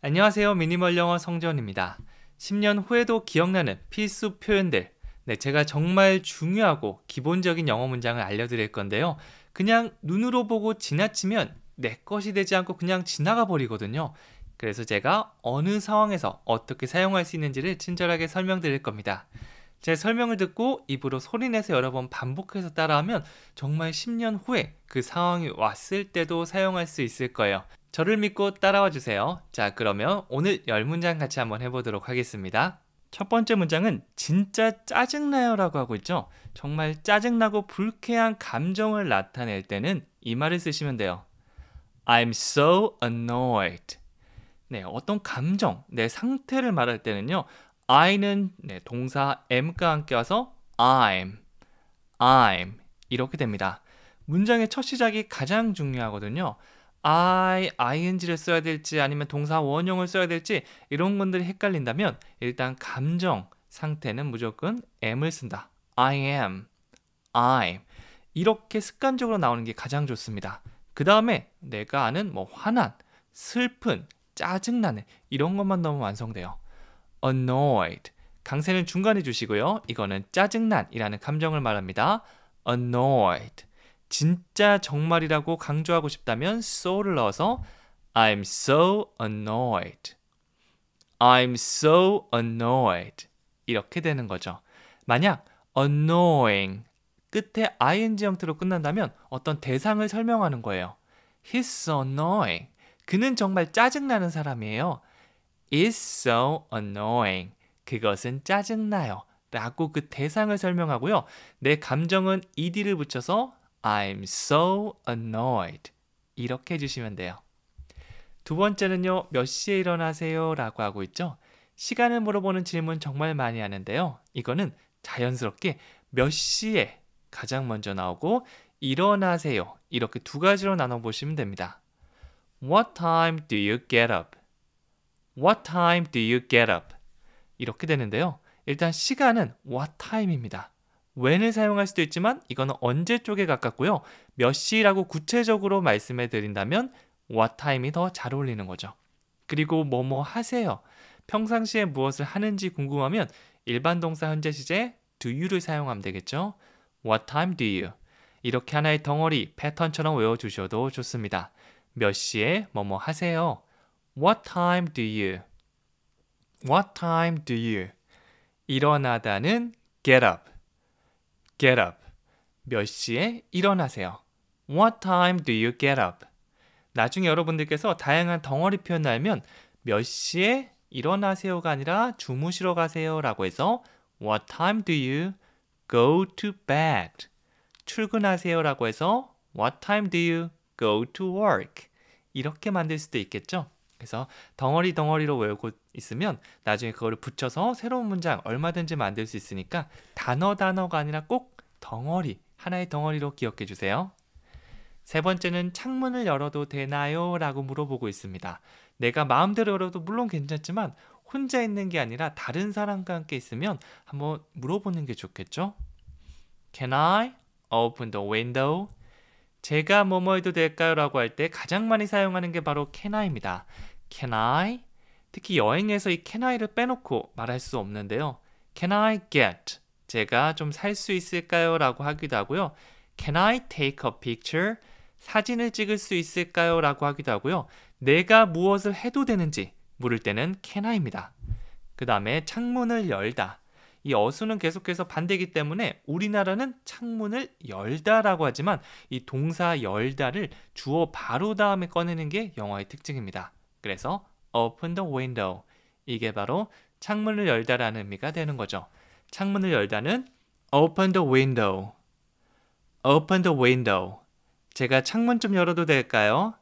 안녕하세요. 미니멀 영어 성재원입니다. 10년 후에도 기억나는 필수 표현들. 네, 제가 정말 중요하고 기본적인 영어 문장을 알려드릴 건데요. 그냥 눈으로 보고 지나치면 내 것이 되지 않고 그냥 지나가 버리거든요. 그래서 제가 어느 상황에서 어떻게 사용할 수 있는지를 친절하게 설명드릴 겁니다. 제 설명을 듣고 입으로 소리내서 여러 번 반복해서 따라하면 정말 10년 후에 그 상황이 왔을 때도 사용할 수 있을 거예요. 저를 믿고 따라와 주세요. 자, 그러면 오늘 10문장 같이 한번 해보도록 하겠습니다. 첫 번째 문장은 진짜 짜증나요 라고 하고 있죠. 정말 짜증나고 불쾌한 감정을 나타낼 때는 이 말을 쓰시면 돼요. I'm so annoyed. 네, 어떤 감정, 내 상태를 말할 때는요. I는 동사 am과 함께 와서 I'm 이렇게 됩니다. 문장의 첫 시작이 가장 중요하거든요. ing를 써야 될지 아니면 동사 원형을 써야 될지 이런 분들이 헷갈린다면 일단 감정 상태는 무조건 am을 쓴다. I'm 이렇게 습관적으로 나오는 게 가장 좋습니다. 그 다음에 내가 아는 화난, 슬픈, 짜증나는 이런 것만 넣으면 완성돼요. annoyed 강세는 중간에 주시고요. 이거는 짜증난이라는 감정을 말합니다. annoyed 진짜 정말이라고 강조하고 싶다면 so를 넣어서 I'm so annoyed. I'm so annoyed. 이렇게 되는 거죠. 만약 annoying 끝에 ing 형태로 끝난다면 어떤 대상을 설명하는 거예요. He's so annoying. 그는 정말 짜증나는 사람이에요. Is so annoying. 그것은 짜증나요. 라고 그 대상을 설명하고요. 내 감정은 ed를 붙여서 I'm so annoyed. 이렇게 해주시면 돼요. 두 번째는요. 몇 시에 일어나세요? 라고 하고 있죠. 시간을 물어보는 질문 정말 많이 하는데요. 이거는 자연스럽게 몇 시에 가장 먼저 나오고 일어나세요. 이렇게 두 가지로 나눠보시면 됩니다. What time do you get up? What time do you get up? 이렇게 되는데요. 일단 시간은 what time입니다. when을 사용할 수도 있지만 이거는 언제 쪽에 가깝고요. 몇 시라고 구체적으로 말씀해 드린다면 what time이 더 잘 어울리는 거죠. 그리고 뭐뭐 하세요. 평상시에 무엇을 하는지 궁금하면 일반 동사 현재 시제 do you를 사용하면 되겠죠. What time do you? 이렇게 하나의 덩어리 패턴처럼 외워주셔도 좋습니다. 몇 시에 뭐뭐 하세요. What time do you? What time do you? 일어나다는 get up. Get up. 몇 시에 일어나세요. What time do you get up? 나중에 여러분들께서 다양한 덩어리 표현을 알면 몇 시에 일어나세요가 아니라 주무시러 가세요 라고 해서 What time do you go to bed? 출근하세요 라고 해서 What time do you go to work? 이렇게 만들 수도 있겠죠. 그래서 덩어리로 외우고 있으면 나중에 그거를 붙여서 새로운 문장 얼마든지 만들 수 있으니까 단어가 아니라 꼭 덩어리, 하나의 덩어리로 기억해 주세요. 세 번째는 창문을 열어도 되나요? 라고 물어보고 있습니다. 내가 마음대로 열어도 물론 괜찮지만 혼자 있는 게 아니라 다른 사람과 함께 있으면 한번 물어보는 게 좋겠죠? Can I open the window? 제가 뭐뭐 해도 될까요? 라고 할 때 가장 많이 사용하는 게 바로 can I입니다. Can I? 특히 여행에서 이 can I를 빼놓고 말할 수 없는데요. Can I get? 제가 좀 살 수 있을까요? 라고 하기도 하고요. Can I take a picture? 사진을 찍을 수 있을까요? 라고 하기도 하고요. 내가 무엇을 해도 되는지 물을 때는 can I입니다. 그 다음에 창문을 열다. 이 어수는 계속해서 반대이기 때문에 우리나라는 창문을 열다라고 하지만 이 동사 열다를 주어 바로 다음에 꺼내는 게 영어의 특징입니다. 그래서 open the window. 이게 바로 창문을 열다라는 의미가 되는 거죠. 창문을 열다는 open the window. open the window. 제가 창문 좀 열어도 될까요?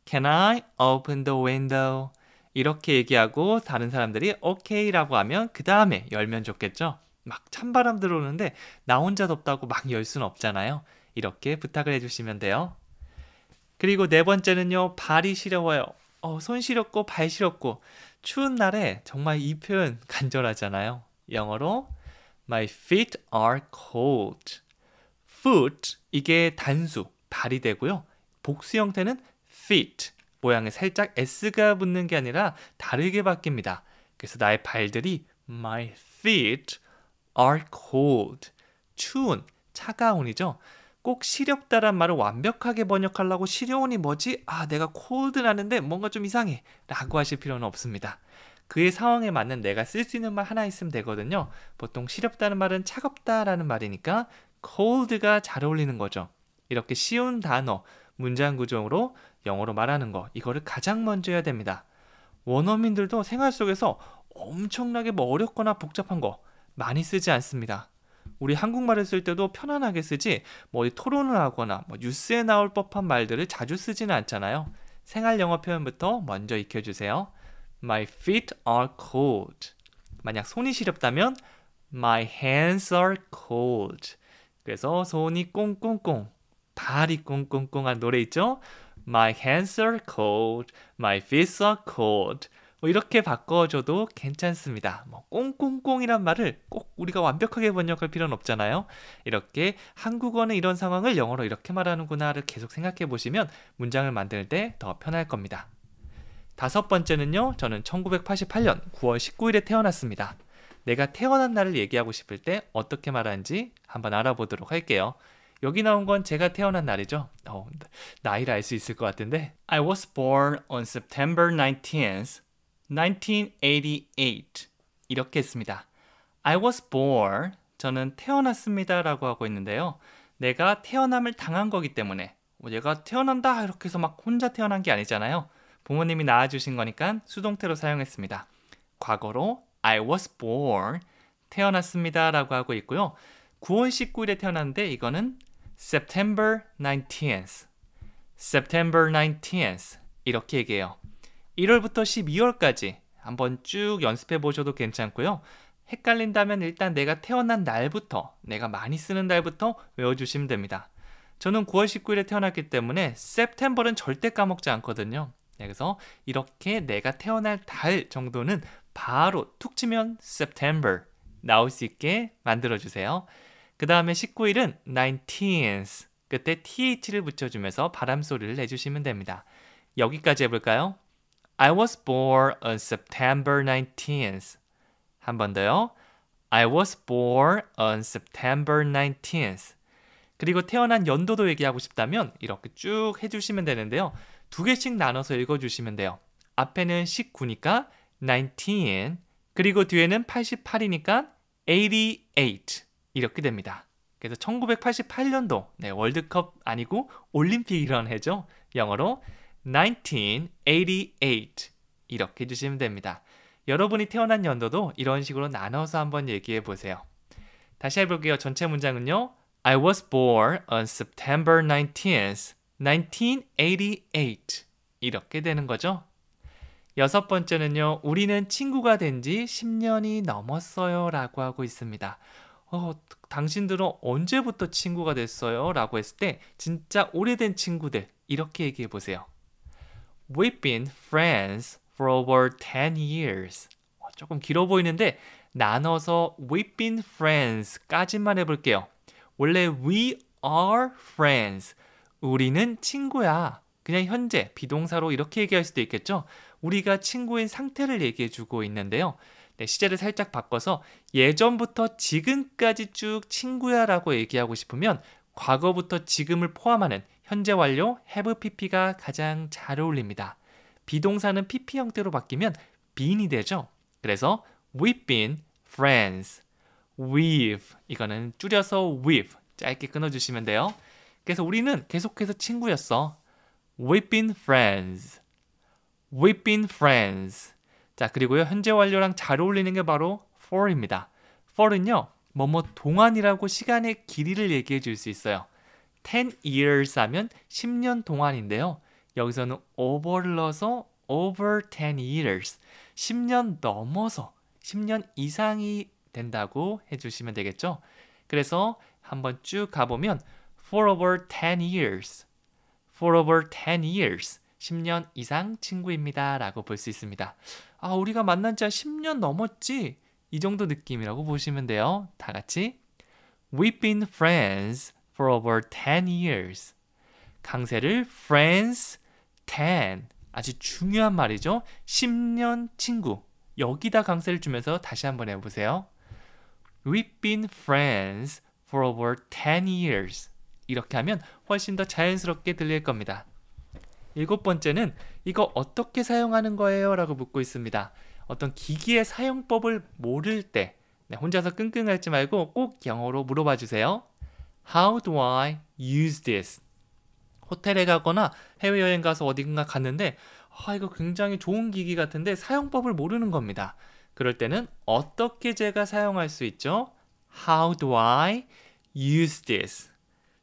Can I open the window? 이렇게 얘기하고 다른 사람들이 오케이라고 하면 그 다음에 열면 좋겠죠? 막 찬바람 들어오는데 나 혼자 덥다고 막 열 수는 없잖아요. 이렇게 부탁을 해주시면 돼요. 그리고 네 번째는요. 발이 시려워요. 손 시렵고 발 시렵고 추운 날에 정말 이 표현 간절하잖아요. 영어로 My feet are cold. foot 이게 단수 발이 되고요. 복수 형태는 feet 모양에 살짝 S가 붙는 게 아니라 다르게 바뀝니다. 그래서 나의 발들이 My feet are cold. 추운, 차가운이죠. 꼭 시렵다란 말을 완벽하게 번역하려고 시려운이 뭐지? 아, 내가 cold라는데 뭔가 좀 이상해 라고 하실 필요는 없습니다. 그의 상황에 맞는 내가 쓸 수 있는 말 하나 있으면 되거든요. 보통 시렵다는 말은 차갑다라는 말이니까 cold가 잘 어울리는 거죠. 이렇게 쉬운 단어, 문장 구조로 영어로 말하는 거, 이거를 가장 먼저 해야 됩니다. 원어민들도 생활 속에서 엄청나게 뭐 어렵거나 복잡한 거 많이 쓰지 않습니다. 우리 한국말을 쓸 때도 편안하게 쓰지 뭐 어디 토론을 하거나 뭐 뉴스에 나올 법한 말들을 자주 쓰지는 않잖아요. 생활 영어 표현부터 먼저 익혀주세요. My feet are cold. 만약 손이 시렵다면 My hands are cold. 그래서 손이 꽁꽁꽁, 발이 꽁꽁꽁한 노래 있죠? My hands are cold. My feet are cold. 뭐 이렇게 바꿔줘도 괜찮습니다. 뭐 꽁꽁꽁이란 말을 꼭 우리가 완벽하게 번역할 필요는 없잖아요. 이렇게 한국어는 이런 상황을 영어로 이렇게 말하는구나를 계속 생각해 보시면 문장을 만들 때 더 편할 겁니다. 다섯 번째는요. 저는 1988년 9월 19일에 태어났습니다. 내가 태어난 날을 얘기하고 싶을 때 어떻게 말하는지 한번 알아보도록 할게요. 여기 나온 건 제가 태어난 날이죠. 나이를 알 수 있을 것 같은데 I was born on September 19th, 1988 이렇게 했습니다. I was born, 저는 태어났습니다 라고 하고 있는데요. 내가 태어남을 당한 거기 때문에 얘가 태어난다 이렇게 해서 막 혼자 태어난 게 아니잖아요. 부모님이 낳아주신 거니까 수동태로 사용했습니다. 과거로 I was born, 태어났습니다 라고 하고 있고요. 9월 19일에 태어났는데 이거는 September 19th, September 19th 이렇게 얘기해요. 1월부터 12월까지 한번 쭉 연습해 보셔도 괜찮고요. 헷갈린다면 일단 내가 태어난 날부터, 내가 많이 쓰는 날부터 외워주시면 됩니다. 저는 9월 19일에 태어났기 때문에 September는 절대 까먹지 않거든요. 그래서 이렇게 내가 태어날 달 정도는 바로 툭 치면 September 나올 수 있게 만들어주세요. 그 다음에 19일은 19th, 그때 th를 붙여주면서 발음소리를 내주시면 됩니다. 여기까지 해볼까요? I was born on September 19th. 한 번 더요. I was born on September 19th. 그리고 태어난 연도도 얘기하고 싶다면 이렇게 쭉 해주시면 되는데요. 두 개씩 나눠서 읽어주시면 돼요. 앞에는 19니까 19, 그리고 뒤에는 88이니까 88 이렇게 됩니다. 그래서 1988년도 월드컵 아니고 올림픽 이런 해죠. 영어로 1988 이렇게 해주시면 됩니다. 여러분이 태어난 연도도 이런 식으로 나눠서 한번 얘기해 보세요. 다시 해볼게요. 전체 문장은요. I was born on September 19th, 1988 이렇게 되는 거죠. 여섯 번째는요. 우리는 친구가 된 지 10년이 넘었어요 라고 하고 있습니다. 당신들은 언제부터 친구가 됐어요? 라고 했을 때 진짜 오래된 친구들 이렇게 얘기해 보세요. We've been friends for over 10 years. 조금 길어 보이는데 나눠서 We've been friends까지만 해볼게요. 원래 We are friends. 우리는 친구야. 그냥 현재 비동사로 이렇게 얘기할 수도 있겠죠. 우리가 친구인 상태를 얘기해주고 있는데요. 시제를 살짝 바꿔서 예전부터 지금까지 쭉 친구야 라고 얘기하고 싶으면 과거부터 지금을 포함하는 현재 완료 have pp가 가장 잘 어울립니다. 비동사는 pp 형태로 바뀌면 bean이 되죠. 그래서 we've been friends. we've 이거는 줄여서 we've 짧게 끊어주시면 돼요. 그래서 우리는 계속해서 친구였어. We've been friends. We've been friends. 자, 그리고요. 현재 완료랑 잘 어울리는 게 바로 for입니다. for은요. 뭐뭐 동안이라고 시간의 길이를 얘기해 줄 수 있어요. 10 years 하면 10년 동안인데요. 여기서는 over를 넣어서 over 10 years. 10년 넘어서 10년 이상이 된다고 해주시면 되겠죠. 그래서 한번 쭉 가보면 for over 10 years. For over 10 years. 10년 이상 친구입니다 라고 볼 수 있습니다. 우리가 만난 지 한 10년 넘었지? 이 정도 느낌이라고 보시면 돼요. 다 같이 We've been friends for over 10 years. 강세를 friends 10 아주 중요한 말이죠. 10년 친구. 여기다 강세를 주면서 다시 한번 해보세요. We've been friends for over 10 years. 이렇게 하면 훨씬 더 자연스럽게 들릴 겁니다. 7번째는 이거 어떻게 사용하는 거예요? 라고 묻고 있습니다. 어떤 기기의 사용법을 모를 때 혼자서 끙끙 앓지 말고 꼭 영어로 물어봐 주세요. How do I use this? 호텔에 가거나 해외여행 가서 어딘가 갔는데 이거 굉장히 좋은 기기 같은데 사용법을 모르는 겁니다. 그럴 때는 어떻게 제가 사용할 수 있죠? How do I use this?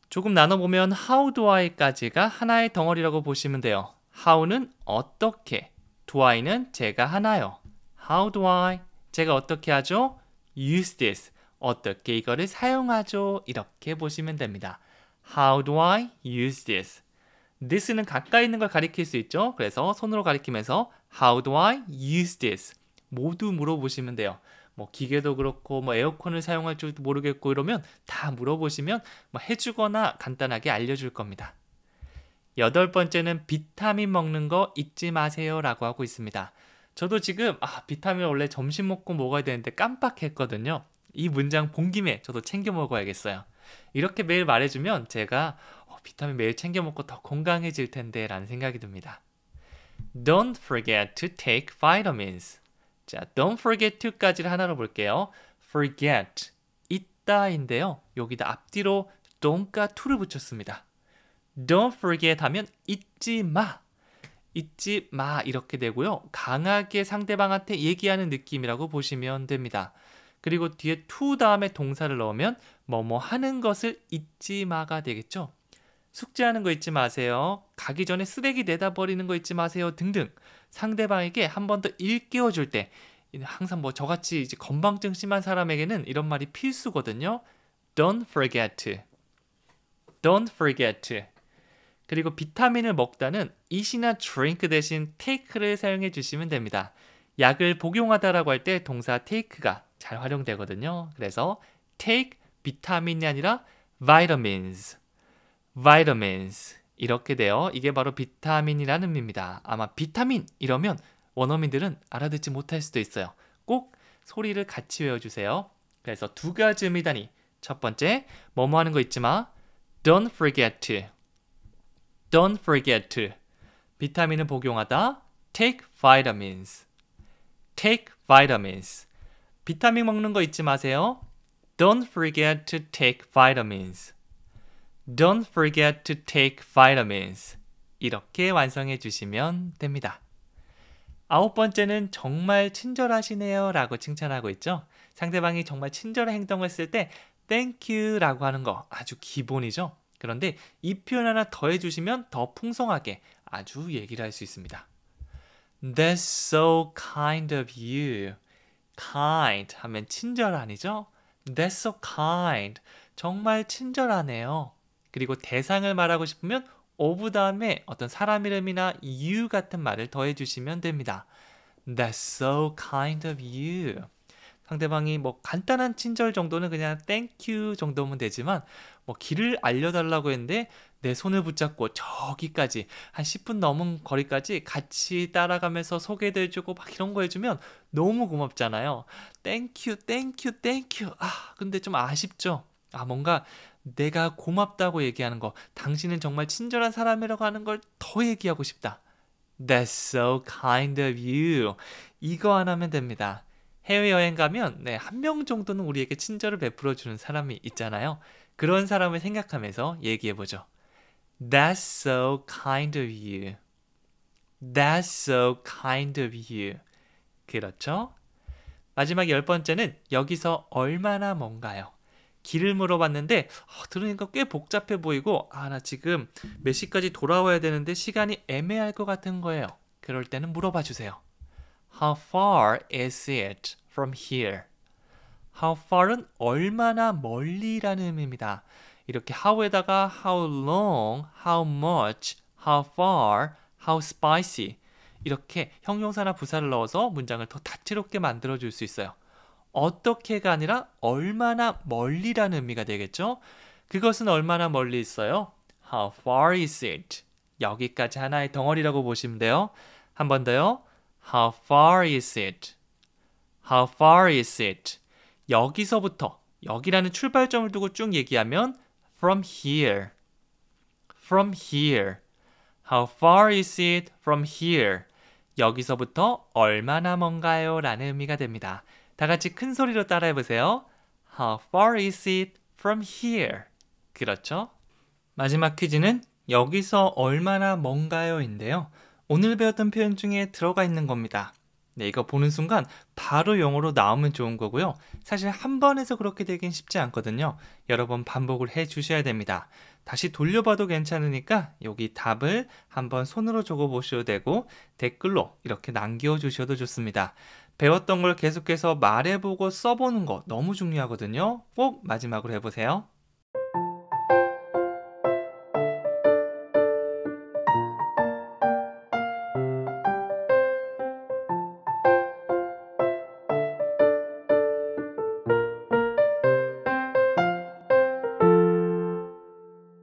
조금 나눠보면 how do I까지가 하나의 덩어리라고 보시면 돼요. how는 어떻게, do I는 제가 하나요. How do I? 제가 어떻게 하죠? use this. 어떻게 이거를 사용하죠? 이렇게 보시면 됩니다. How do I use this? this는 가까이 있는 걸 가리킬 수 있죠. 그래서 손으로 가리키면서 How do I use this? 모두 물어보시면 돼요. 뭐 기계도 그렇고 뭐 에어컨을 사용할 줄도 모르겠고 이러면 다 물어보시면 뭐 해주거나 간단하게 알려줄 겁니다. 8번째는 비타민 먹는 거 잊지 마세요 라고 하고 있습니다. 저도 지금 비타민 원래 점심 먹고 먹어야 되는데 깜빡했거든요. 이 문장 본 김에 저도 챙겨 먹어야겠어요. 이렇게 매일 말해주면 제가 비타민 매일 챙겨 먹고 더 건강해질 텐데 라는 생각이 듭니다. Don't forget to take vitamins. 자, don't forget to까지를 하나로 볼게요. forget, 잊다인데요. 여기다 앞뒤로 don't과 to를 붙였습니다. Don't forget 하면 잊지 마. 잊지 마 이렇게 되고요. 강하게 상대방한테 얘기하는 느낌이라고 보시면 됩니다. 그리고 뒤에 to 다음에 동사를 넣으면 뭐뭐 하는 것을 잊지 마가 되겠죠. 숙제하는 거 잊지 마세요. 가기 전에 쓰레기 내다 버리는 거 잊지 마세요. 등등. 상대방에게 한 번 더 일깨워 줄 때 항상 뭐 저같이 이제 건방증 심한 사람에게는 이런 말이 필수거든요. Don't forget. Don't forget. 그리고 비타민을 먹다는 eat이나 drink 대신 take를 사용해 주시면 됩니다. 약을 복용하다라고 할 때 동사 take가 잘 활용되거든요. 그래서 take 비타민이 아니라 vitamins. vitamins 이렇게 돼요. 이게 바로 비타민이라는 의미입니다. 아마 비타민 이러면 원어민들은 알아듣지 못할 수도 있어요. 꼭 소리를 같이 외워주세요. 그래서 두 가지 의미다니. 첫 번째, 뭐뭐 하는 거 잊지 마. Don't forget. Don't forget. 비타민을 복용하다. Take vitamins. Take vitamins. 비타민 먹는 거 잊지 마세요. Don't forget to take vitamins. Don't forget to take vitamins. 이렇게 완성해 주시면 됩니다. 9번째는 정말 친절하시네요 라고 칭찬하고 있죠. 상대방이 정말 친절한 행동을 했을 때 Thank you 라고 하는 거 아주 기본이죠. 그런데 이 표현 하나 더 해주시면 더 풍성하게 아주 얘기를 할 수 있습니다. That's so kind of you. kind 하면 친절한이죠. That's so kind. 정말 친절하네요. 그리고 대상을 말하고 싶으면 of 다음에 어떤 사람 이름이나 you 같은 말을 더해 주시면 됩니다. That's so kind of you. 상대방이 뭐 간단한 친절 정도는 그냥 thank you 정도면 되지만 뭐 길을 알려달라고 했는데 내 손을 붙잡고 저기까지 한 10분 넘은 거리까지 같이 따라가면서 소개도 해주고 막 이런 거 해주면 너무 고맙잖아요. thank you, thank you, thank you. 근데 좀 아쉽죠? 뭔가 내가 고맙다고 얘기하는 거, 당신은 정말 친절한 사람이라고 하는 걸 더 얘기하고 싶다. That's so kind of you. 이거 안 하면 됩니다. 해외여행 가면 한 명 정도는 우리에게 친절을 베풀어주는 사람이 있잖아요. 그런 사람을 생각하면서 얘기해보죠. That's so kind of you. That's so kind of you. 그렇죠? 마지막 10번째는 여기서 얼마나 뭔가요? 길을 물어봤는데 들으니까 꽤 복잡해 보이고 나 지금 몇 시까지 돌아와야 되는데 시간이 애매할 것 같은 거예요. 그럴 때는 물어봐 주세요. How far is it from here? How far은 얼마나 멀리라는 의미입니다. 이렇게 how에다가 how long, how much, how far, how spicy 이렇게 형용사나 부사를 넣어서 문장을 더 다채롭게 만들어줄 수 있어요. 어떻게가 아니라 얼마나 멀리라는 의미가 되겠죠? 그것은 얼마나 멀리 있어요? How far is it? 여기까지 하나의 덩어리라고 보시면 돼요. 한 번 더요. How far is it? How far is it? 여기서부터 여기라는 출발점을 두고 쭉 얘기하면 from here. From here. How far is it from here? 여기서부터 얼마나 먼가요? 라는 의미가 됩니다. 다 같이 큰 소리로 따라해 보세요. How far is it from here? 그렇죠? 마지막 퀴즈는 여기서 얼마나 먼가요? 인데요. 오늘 배웠던 표현 중에 들어가 있는 겁니다. 네, 이거 보는 순간 바로 영어로 나오면 좋은 거고요. 사실 한 번에서 그렇게 되긴 쉽지 않거든요. 여러 번 반복을 해 주셔야 됩니다. 다시 돌려봐도 괜찮으니까 여기 답을 한번 손으로 적어 보셔도 되고 댓글로 이렇게 남겨 주셔도 좋습니다. 배웠던 걸 계속해서 말해보고 써보는 거 너무 중요하거든요. 꼭 마지막으로 해보세요.